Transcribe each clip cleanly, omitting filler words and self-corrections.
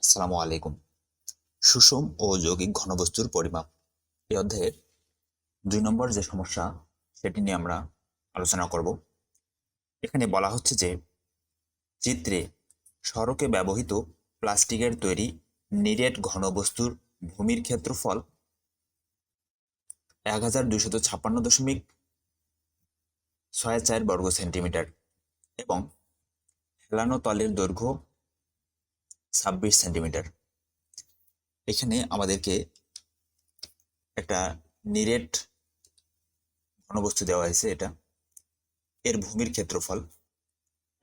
আসসালামু আলাইকুম। সুষম ও যৌগিক ঘনবস্তুর পরিমাপ এই অধ্যায়ের 2 নম্বর যে সমস্যা সেটি নিয়ে আমরা আলোচনা করব। এখানে বলা হচ্ছে যে চিত্রে সড়কে ব্যবহৃত প্লাস্টিকের তৈরি নিরেট ঘনবস্তুর ভূমির ক্ষেত্রফল 1256.64 বর্গ সেন্টিমিটার এবং হেলানো তলের দৈর্ঘ্য 26 সেন্টিমিটার। এখানে আমাদেরকে একটা নিরেট ঘনবস্তু দেওয়া হয়েছে, এর ভূমির ক্ষেত্রফল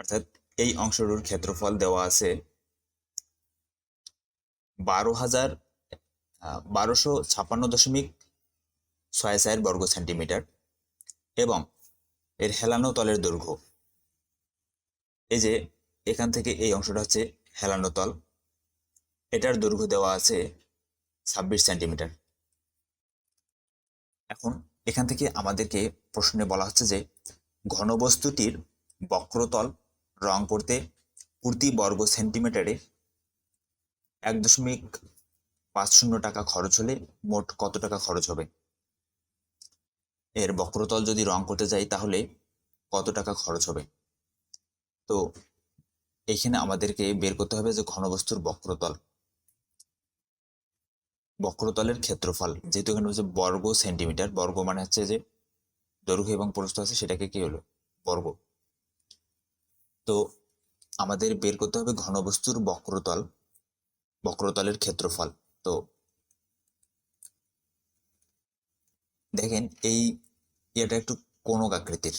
অর্থাৎ এই অংশটির ক্ষেত্রফল দেওয়া আছে 1256 বর্গ সেন্টিমিটার এবং এর হেলানো তলের দৈর্ঘ্য, এই যে এখান থেকে এই অংশটা হচ্ছে হেলানো তল, এটার দৈর্ঘ্য দেওয়া আছে 26 সেন্টিমিটার। এখন এখান থেকে আমাদেরকে প্রশ্নে বলা হচ্ছে যে ঘনবস্তুটির বক্রতল রং করতে প্রতি বর্গ সেন্টিমিটারে 1.50 টাকা খরচ হলে মোট কত টাকা খরচ হবে। এর বক্রতল যদি রং করতে যাই তাহলে কত টাকা খরচ হবে। তো এইখানে আমাদেরকে বের করতে হবে যে ঘনবস্তুর বক্রতলের ক্ষেত্রফল, যেহেতু এখানে হচ্ছে বর্গ সেন্টিমিটার, বর্গ মানে হচ্ছে যে দৈর্ঘ্য এবং প্রস্থ আছে সেটাকে কি হলো বর্গ। তো আমাদের বের করতে হবে ঘনবস্তুর বক্রতলের ক্ষেত্রফল। তো দেখেন এই এটা একটু কোণক আকৃতির,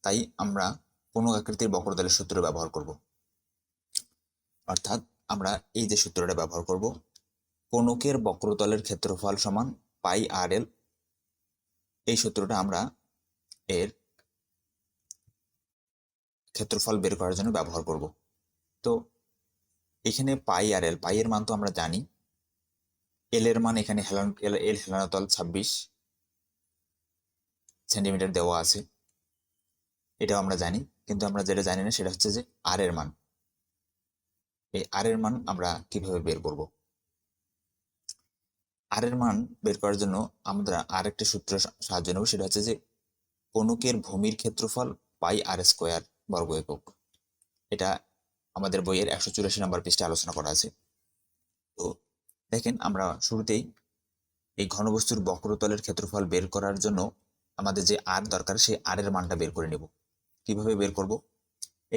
তাই আমরা কোণক আকৃতির বক্রতলের সূত্র ব্যবহার করব। অর্থাৎ আমরা এই যে সূত্রটা ব্যবহার করব, কোণকের বক্রতলের ক্ষেত্রফল সমান পাই আর এল, এই সূত্রটা আমরা এর ক্ষেত্রফল বের করার জন্য ব্যবহার করব। তো এখানে পাই আর এল, পাই এর মান তো আমরা জানি, এল এর মান এখানে এল হেলানো তল 26 সেন্টিমিটার দেওয়া আছে, এটাও আমরা জানি, কিন্তু আমরা যেটা জানি না সেটা হচ্ছে যে আর এর মান। এই আর এর মান আমরা কিভাবে বের করব। আর এর মান বের করার জন্য আমরা আরেকটা সূত্র সাহায্য নেব, সেটা হচ্ছে যে কোণকের ভূমির ক্ষেত্রফল পাই আর স্কোয়ার বর্গ একক। এটা আমাদের বইয়ের 184 নম্বর পৃষ্ঠায় আলোচনা করা আছে। তো দেখেন আমরা শুরুতেই এই ঘনবস্তুর বক্রতলের ক্ষেত্রফল বের করার জন্য আমাদের যে আর দরকার সেই আর এর মানটা বের করে নেব। কিভাবে বের করব,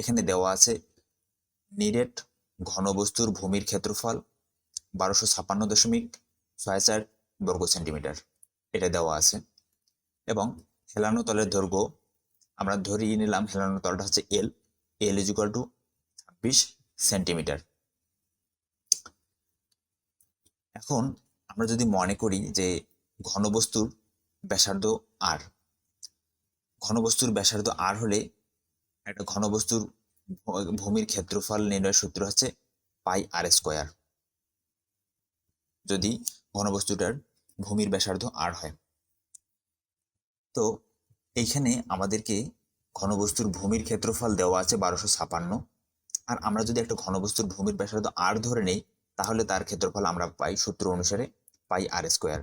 এখানে দেওয়া আছে নিরেট ঘনবস্তুর ভূমির ক্ষেত্রফল 1256.64 বর্গ সেন্টিমিটার, এটা দেওয়া আছে, এবং হেলানো তলের দৈর্ঘ্য আমরা ধরিয়ে নিলাম, হেলানো তলটা হচ্ছে L, L is equal to 26 centimetre. এখন আমরা যদি মনে করি যে ঘনবস্তুর ব্যাসার্ধ আর, ঘনবস্তুর ব্যাসার্ধ আর হলে একটা ঘনবস্তুর ভূমির ক্ষেত্রফল নির্ণয়ের সূত্র হচ্ছে পাই আর স্কোয়ার, যদি ঘনবস্তুটার ভূমির ব্যাসার্ধ আর হয়। তো এইখানে আমাদেরকে ঘনবস্তুর ভূমির ক্ষেত্রফল দেওয়া আছে 1256, আর আমরা যদি একটা ঘনবস্তুর ভূমির ব্যাসার্ধ আর ধরে নেই তাহলে তার ক্ষেত্রফল আমরা পাই সূত্র অনুসারে পাই আর স্কোয়ার।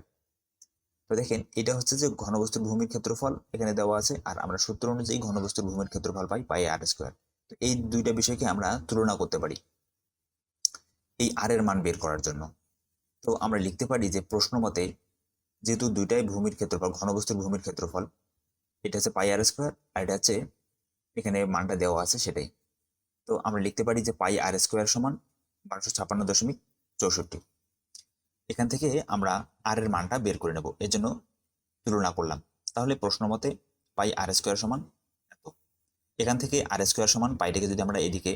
তো দেখেন এটা হচ্ছে যে ঘনবস্তুর ভূমির ক্ষেত্রফল এখানে দেওয়া আছে, আর আমরা সূত্র অনুযায়ী ঘনবস্তুর ভূমির ক্ষেত্রফল পাই পাই আর স্কোয়ার। তো এই দুইটা বিষয়কে আমরা তুলনা করতে পারি এই আর এর মান বের করার জন্য। তো আমরা লিখতে পারি যে প্রশ্ন মতে যেহেতু দুইটাই ভূমির ক্ষেত্রফল, ঘনবস্তুর ভূমির ক্ষেত্রফল, এটা হচ্ছে পাই আর স্কোয়ার আর এটা হচ্ছে এখানে মানটা দেওয়া আছে সেটাই। তো আমরা লিখতে পারি যে পাই আর স্কোয়ার সমান 1256.64। এখান থেকে আমরা আর এর মানটা বের করে নেব, এর জন্য তুলনা করলাম। তাহলে প্রশ্ন মতে পাই আর স্কোয়ার সমান এত। এখান থেকে আর স্কোয়ার সমান পাইটাকে যদি আমরা এদিকে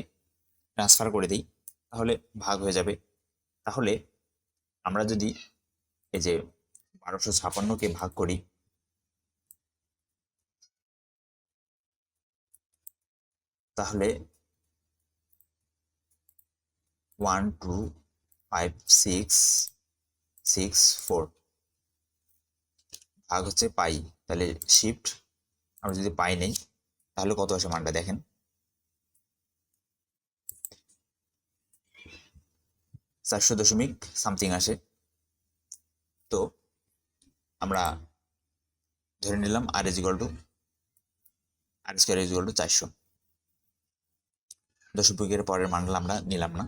ট্রান্সফার করে দিই তাহলে ভাগ হয়ে যাবে। তাহলে আমরা যদি এই যে 1256কে ভাগ করি, তাহলে 1256664 ভাগ হচ্ছে পাই, তাহলে শিফট আমরা যদি পাই নেই তাহলে কত আসে মানটা দেখেন 400.something আসে। তো আমরা ধরে নিলাম আর স্কোয়ার ইজ ইকুয়াল টু 400। দশমিকের পরের মানটা আমরা নিলাম না।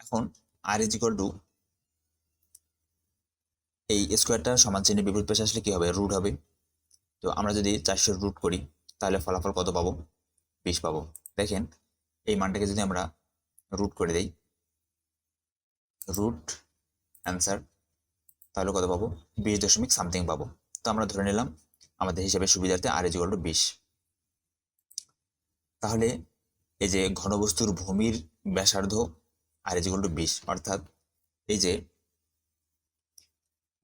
এখন আর ইজ ইকুয়াল টু এই স্কোয়ারটা সমান চিহ্নের বিপরীত পাশে আসলে কি হবে, রুট হবে। তো আমরা যদি 400 রুট করি তাহলে ফলাফল কত পাবো, 20 পাবো। দেখেন এই মানটাকে যদি আমরা রুট করে দেই, রুট অ্যান্সার, তাহলে কত পাবো, 20.something পাবো। তো আমরা ধরে নিলাম আমাদের হিসাবে সুবিধার্থে আর ইজ ইকুয়াল টু 20। তাহলে এই যে ঘনবস্তুর ভূমির ব্যাসার্ধ আর ইজ ইকুয়াল টু 20, অর্থাৎ এই যে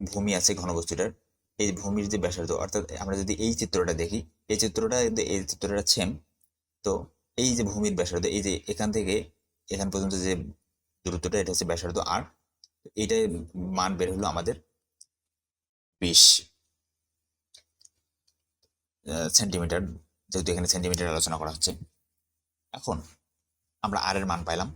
ভূমি আছে ঘনবস্তুটার, এই ভূমির যে ব্যাসার্ধ, অর্থাৎ আমরা যদি এই চিত্রটা দেখি, এই চিত্রটা সেম। তো এই যে ভূমির ব্যাসার্ধ, এই যে এখান থেকে এখান পর্যন্ত যে দূরত্বটা, এটা হচ্ছে ব্যাসার্ধ আর, এইটার মান বের হলো আমাদের 20 সেন্টিমিটার, যেহেতু এখানে সেন্টিমিটার আলোচনা করা হচ্ছে। এখন আমরা আর এর মান পাইলাম।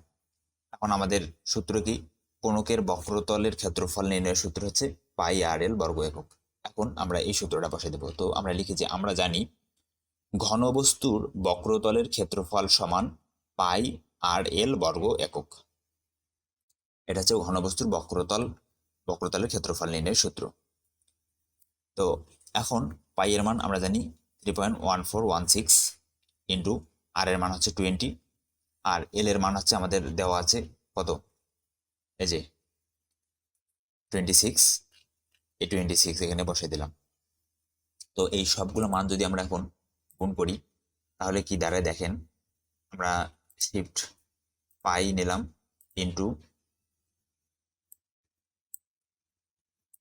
এখন আমাদের সূত্র কি, কোণকের বক্রতলের ক্ষেত্রফল নির্ণয়ের সূত্র হচ্ছে পাই আর এল বর্গ একক। এখন আমরা এই সূত্রটা বসাই দেবো। তো আমরা লিখি যে আমরা জানি ঘনবস্তুর বক্রতলের ক্ষেত্রফল সমান পাই আর এল বর্গ একক। এটা হচ্ছে ঘনবস্তুর বক্রতলের ক্ষেত্রফল নির্ণয়ের সূত্র। তো এখন পাই এর মান আমরা জানি 3.1416 ইন্টু আর এর মান হচ্ছে 20, আর এল এর মান হচ্ছে আমাদের দেওয়া আছে কত, এই যে 26, এই 26 এখানে বসাই দিলাম। তো এই সবগুলো মান যদি আমরা এখন গুণ করি তাহলে কি দাঁড়ায় দেখেন, আমরা শিফট পাই নিলাম ইন্টু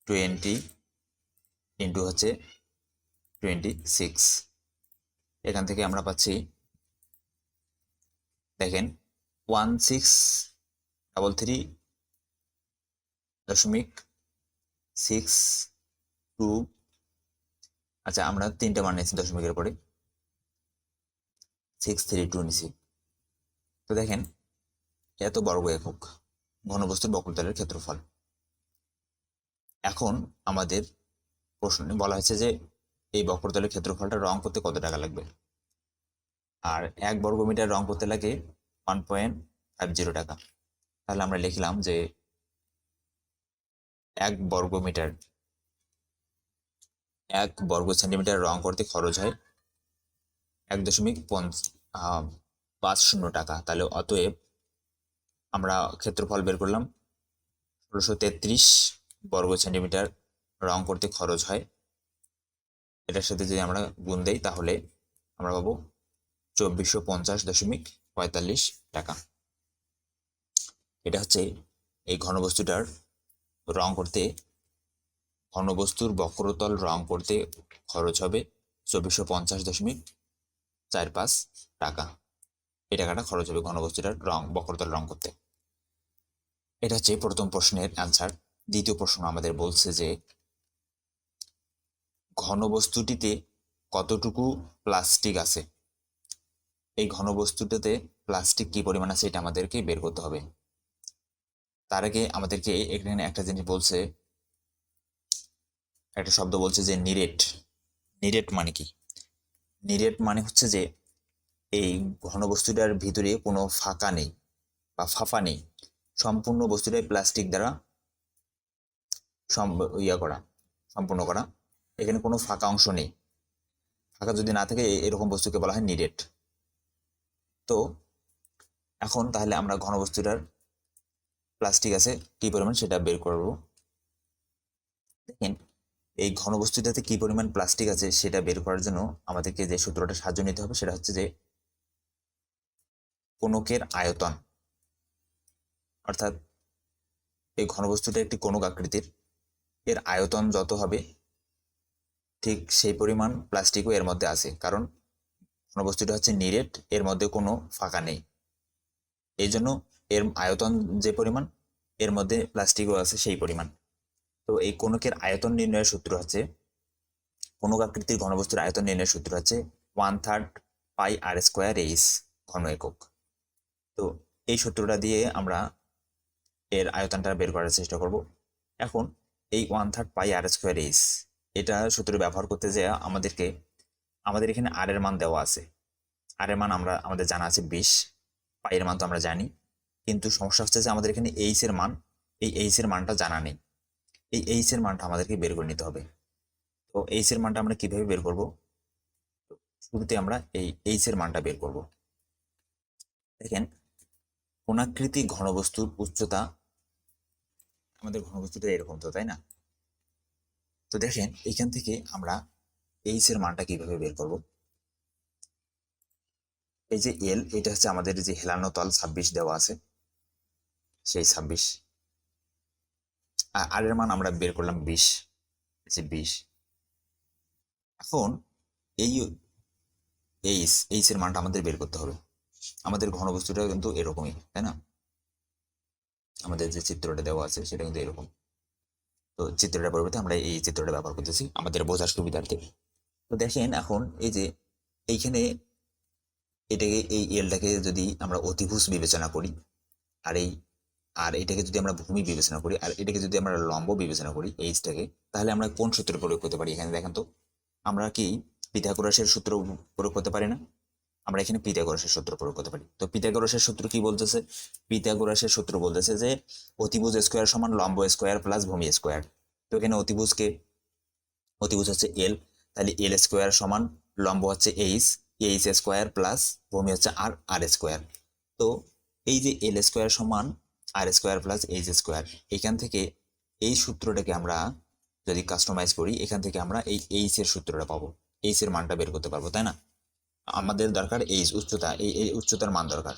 20 ইন্টু হচ্ছে 26, এখান থেকে আমরা পাচ্ছি দেখেন 1633.62। আচ্ছা, আমরা তিনটা মান নিয়েছি দশমিকের পরে, 632 নিছি। তো দেখেন এত বর্গ একক ঘনবস্তুর বক্রতলের ক্ষেত্রফল। এখন আমাদের প্রশ্নে বলা হয়েছে যে এই বক্রতলের ক্ষেত্রফলটা রং করতে কত টাকা লাগবে, আর 1 বর্গমিটার রং করতে লাগে 1.50 টাকা। তাহলে আমরা লিখলাম যে 1 বর্গ সেন্টিমিটার রং করতে খরচ হয় 1.50 টাকা। তাহলে অতএব আমরা ক্ষেত্রফল বের করলাম 1633 বর্গ সেন্টিমিটার রং করতে খরচ হয়। এটার সাথে যদি আমরা গুণ দেই তাহলে আমরা পাবো 2450.45 টাকা। এটা হচ্ছে এই ঘনবস্তুটার রং করতে, ঘনবস্তুর বক্রতল রং করতে খরচ হবে 2450.45 টাকা। এই টাকাটা খরচ হবে ঘনবস্তুটার বক্রতল রং করতে। এটা হচ্ছে প্রথম প্রশ্নের অ্যান্সার। দ্বিতীয় প্রশ্ন আমাদের বলছে যে ঘনবস্তুটিতে কতটুকু প্লাস্টিক আছে, এই ঘনবস্তুটাতে প্লাস্টিক কি পরিমাণ আছে এটা আমাদেরকে বের করতে হবে। তার আগে আমাদেরকে এখানে একটা জিনিস বলছে, একটা শব্দ বলছে যে নিরেট। নিরেট মানে কি, নিরেট মানে হচ্ছে যে এই ঘনবস্তুটার ভিতরে কোনো ফাঁকা নেই বা ফাঁপা নেই, সম্পূর্ণ বস্তুটাই প্লাস্টিক দ্বারা সম্পূর্ণ করা, এখানে কোনো ফাঁকা অংশ নেই। ফাঁকা যদি না থাকে এরকম বস্তুকে বলা হয় নিরেট। তো এখন তাহলে আমরা ঘনবস্তুটার প্লাস্টিক আছে কি পরিমাণ সেটা বের করব। দেখেন এই ঘনবস্তুটাতে কি পরিমাণ প্লাস্টিক আছে সেটা বের করার জন্য আমাদেরকে যে সূত্রটা সাহায্য নিতে হবে সেটা হচ্ছে যে কোণকের আয়তন, অর্থাৎ এই ঘনবস্তুটা একটি কোণক আকৃতির, এর আয়তন যত হবে ঠিক সেই পরিমাণ প্লাস্টিকও এর মধ্যে আছে, কারণ ঘনবস্তুটা হচ্ছে নিরেট, এর মধ্যে কোনো ফাঁকা নেই, এই জন্য এর আয়তন যে পরিমাণ এর মধ্যে প্লাস্টিকও আছে সেই পরিমাণ। তো এই কোণকের আয়তন নির্ণয়ের সূত্র হচ্ছে, কোণক আকৃতির ঘনবস্তুর আয়তন নির্ণয়ের সূত্র হচ্ছে 1/3 পাই আর স্কোয়ার এইচ ঘন একক। তো এই সূত্রটা দিয়ে আমরা এর আয়তনটা বের করার চেষ্টা করব। এখন এই 1/3 পাই আর স্কোয়ার এইচ, এটা সূত্র ব্যবহার করতে যে আমাদের এখানে আর এর মান দেওয়া আছে। আর এর মান আমাদের জানা আছে 20, পাই এর মান তো আমরা জানি, কিন্তু সমস্যা হচ্ছে যে আমাদের এখানে এইচ এর মান, এই এইচ এর মানটা জানা নেই। এই এইচ এর মানটা আমাদেরকে বের করে নিতে হবে। তো এইচ এর মানটা আমরা কিভাবে বের করব? শুরুতে আমরা এই এইচ এর মানটা বের করব। দেখেন, কোণাকৃতি ঘনবস্তুর উচ্চতা, আমাদের ঘনবস্তুটা এরকম তো, তাই না? তো দেখেন, এখান থেকে আমরা এইচ এর মানটা কিভাবে বের করব? এই যে এল, এটা হচ্ছে আমাদের যে হেলানো তল 26 দেওয়া আছে, সেই 26, আর এর মান আমরা বের করলাম 20, 20। এখন এই এইচ এর মানটা আমাদের বের করতে হবে। আমাদের ঘনবস্তুটা কিন্তু এরকমই, তাই না? আমাদের যে চিত্রটা দেওয়া আছে সেটা কিন্তু এরকম। তো চিত্রটা পরিবর্তে আমরা এই চিত্রটা ব্যবহার করতেছি আমাদের বোঝার সুবিধার্থে। তো দেখেন, এখন এই যে এইখানে এই এলটাকে যদি আমরা অতিভুজ বিবেচনা করি, আর এটাকে যদি আমরা ভূমি বিবেচনা করি, আর এটাকে যদি আমরা লম্ব বিবেচনা করি এইচটাকে, তাহলে আমরা কোন সূত্র প্রয়োগ করতে পারি? এখানে দেখেন তো, আমরা কি পিথাগোরাসের সূত্র প্রয়োগ করতে পারি না? আমরা এখানে পিথাগোরাসের সূত্র প্রয়োগ করতে পারি। তো পিথাগোরাসের সূত্র কি বলতেছে? পিথাগোরাসের সূত্র বলতেছে যে অতিভুজ স্কোয়ার সমান লম্ব স্কোয়ার প্লাস ভূমি স্কোয়ার। তো এখানে অতিভুজ হচ্ছে এল, তাহলে এল স্কোয়ার সমান লম্ব হচ্ছে এইচ স্কোয়ার প্লাস ভূমি হচ্ছে আর স্কোয়ার। তো এই যে এল স্কোয়ার সমান আর স্কোয়ার প্লাস এইচ স্কোয়ার, এখান থেকে এই সূত্রটাকে আমরা যদি কাস্টমাইজ করি, এখান থেকে আমরা এই এইচ এর সূত্রটা পাবো, এইচ এর মানটা বের করতে পারবো, তাই না? আমাদের দরকার এইচ উচ্চতা, এই উচ্চতার মান দরকার।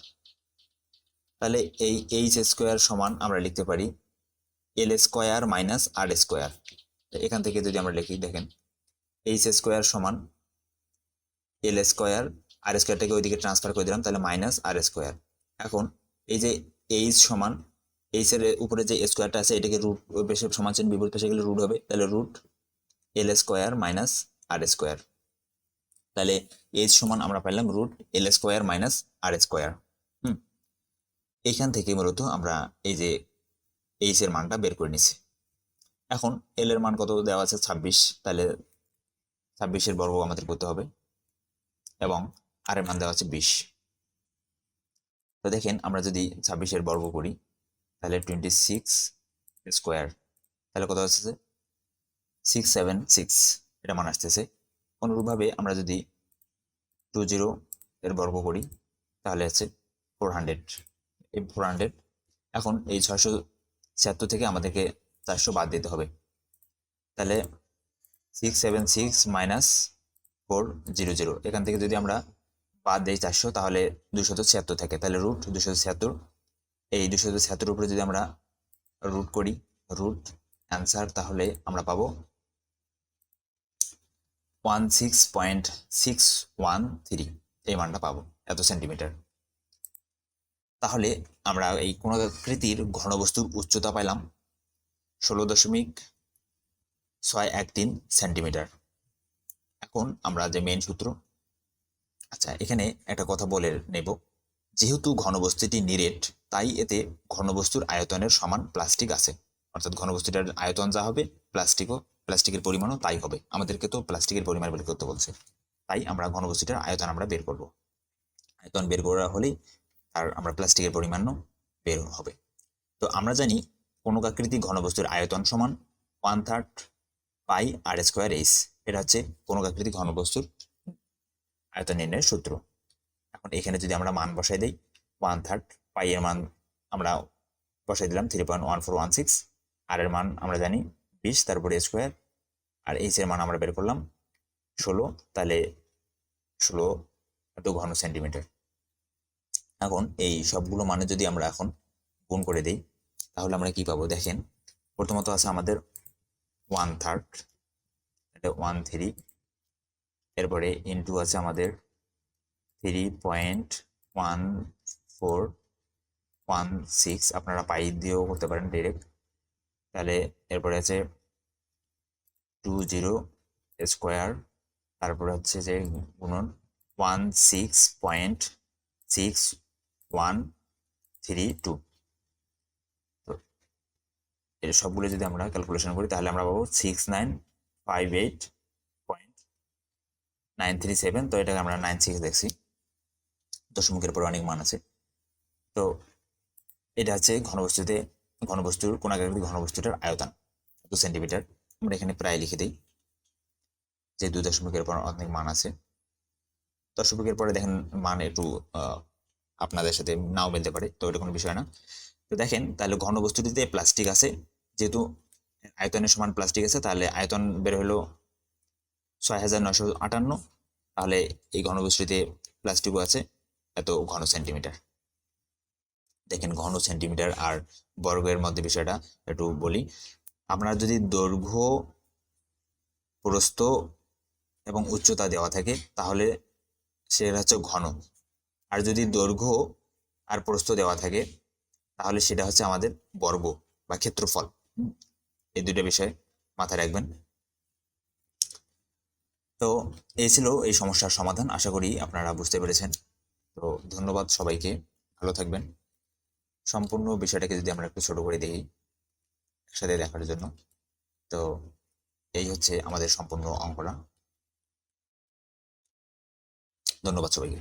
তাহলে এই এইচ স্কোয়ার সমান আমরা লিখতে পারি এল স্কোয়ার মাইনাস আর স্কোয়ার। এখান থেকে যদি আমরা লিখি, দেখেন এইচ স্কোয়ার সমান এল স্কোয়ার, আর স্কোয়ারটাকে ওইদিকে ট্রান্সফার করে দিলাম, তাহলে মাইনাস আর স্কোয়ার। এখন এই যে এইচ সমান, এইচ এর উপরে যে স্কোয়ারটা আছে এটাকে রুট, ওই পাশে সমান চিহ্ন বিপরীত পাশে গেলে রুট হবে, তাহলে রুট এল স্কোয়ার মাইনাস আর স্কোয়ার। তাহলে এইচ সমান আমরা পাইলাম রুট এল স্কোয়ার মাইনাস আর স্কোয়ার। এইখান থেকে মূলত আমরা এই যে এইচ এর মানটা বের করে নিছি। এখন এল এর মান কত দেওয়া আছে? 26, তাহলে 26 বর্গ আমাদের করতে হবে, এবং আর এর মান দেওয়া আছে 20। তো দেখেন, আমরা যদি 26 বর্গ করি তাহলে 26 স্কোয়ার, তাহলে কত আসছে? 676, এটা মান আসতেছে। অনুরূপভাবে আমরা যদি 20 এর বর্গ করি তাহলে হচ্ছে 400, এই 400। এখন এই 676 থেকে আমাদেরকে 400 বাদ দিতে হবে, তাহলে 676 মাইনাস 400, এখান থেকে যদি আমরা বাদ দিই 400, তাহলে 276 থাকে, তাহলে রুট 276। এই 276 উপরে যদি আমরা রুট করি, রুট অ্যান্সার, তাহলে আমরা পাবো 16.613, এই মানটা পাবো, এত সেন্টিমিটার। তাহলে আমরা এই কোণাকৃতির ঘনবস্তুর উচ্চতা পাইলাম 16.613 সেন্টিমিটার। এখন আমরা যে মেইন সূত্র, আচ্ছা এখানে একটা কথা বলে নেব, যেহেতু ঘনবস্তুটি নিরেট, তাই এতে ঘনবস্তুর আয়তনের সমান প্লাস্টিক আছে, অর্থাৎ ঘনবস্তুটার আয়তন যা হবে প্লাস্টিকের পরিমাণও তাই হবে। আমাদেরকে তো প্লাস্টিকের পরিমাণ বের করতে বলছে, তাই আমরা ঘনবস্তুটার আয়তন আমরা বের করব। আয়তন বের করা হলেই আর আমরা প্লাস্টিকের পরিমাণও বের হবে। তো আমরা জানি কোণাকৃতি ঘনবস্তুর আয়তন সমান 1/3 পাই আর স্কোয়ার এইচ, এটা হচ্ছে কোণাকৃতি ঘনবস্তুর আয়তন নির্ণয়ের সূত্র। এখন এখানে যদি আমরা মান বসাই দিই, 1/3 পাই এর মান আমরা বসাই দিলাম 3.1416, আর এর মান আমরা জানি 20, তারপরে স্কোয়ার, আর এইচ এর মান আমরা বের করলাম 16, তাহলে 16 এত ঘন সেন্টিমিটার। এখন এই সবগুলো মানে যদি আমরা এখন গুণ করে দিই, তাহলে আমরা কি পাবো? দেখেন, প্রথমত আছে আমাদের 1/3, এটা 13, এরপরে ইন্টু আছে আমাদের 3.1416, আপনারা পাই দিয়েও করতে পারেন ডিরেক্ট। তাহলে এরপরে আছে 20 স্কোয়ার, তারপরে হচ্ছে যে গুণন 16.6132। তো এর সবগুলো যদি আমরা ক্যালকুলেশন করি তাহলে আমরা পাবো 6958.937। তো এটাকে আমরা 96 দেখছি, দশমিকের পর অনেক মান আছে। তো এটা হচ্ছে ঘনবস্তুর কোণাকার ঘনবস্তুটার আয়তন 2 সেন্টিমিটার। আমরা এখানে প্রায় লিখে দিই যে 2 দশমিকের পর অনেক মান আছে। দশমিকের পরে দেখেন মান একটু আপনাদের সাথে নাও মিলতে পারে, তো এটা কোনো বিষয় না। তো দেখেন তাহলে ঘনবস্তুটিতে প্লাস্টিক আছে, যেহেতু আয়তনের সমান প্লাস্টিক আছে তাহলে আয়তন বের হলো 6958। তাহলে এই ঘনবস্তুতে প্লাস্টিকও আছে এত ঘন সেন্টিমিটার। দেখেন ঘন সেন্টিমিটার আর বর্গের মধ্যে বিষয়টা একটু বলি। আপনার যদি দৈর্ঘ্য, প্রস্থ এবং উচ্চতা দেওয়া থাকে তাহলে সেটা হচ্ছে ঘন, আর যদি দৈর্ঘ্য আর প্রস্থ দেওয়া থাকে তাহলে সেটা হচ্ছে আমাদের বর্গ বা ক্ষেত্রফল। এই দুটো বিষয় মাথায় রাখবেন। তো এই ছিল এই সমস্যার সমাধান, আশা করি আপনারা বুঝতে পেরেছেন। তো ধন্যবাদ সবাইকে, ভালো থাকবেন। সম্পূর্ণ বিষয়টাকে যদি আমরা একটু ছোট করে দেখি একসাথে দেখার জন্য, তো এই হচ্ছে আমাদের সম্পূর্ণ অঙ্কটা। ধন্যবাদ সবাইকে।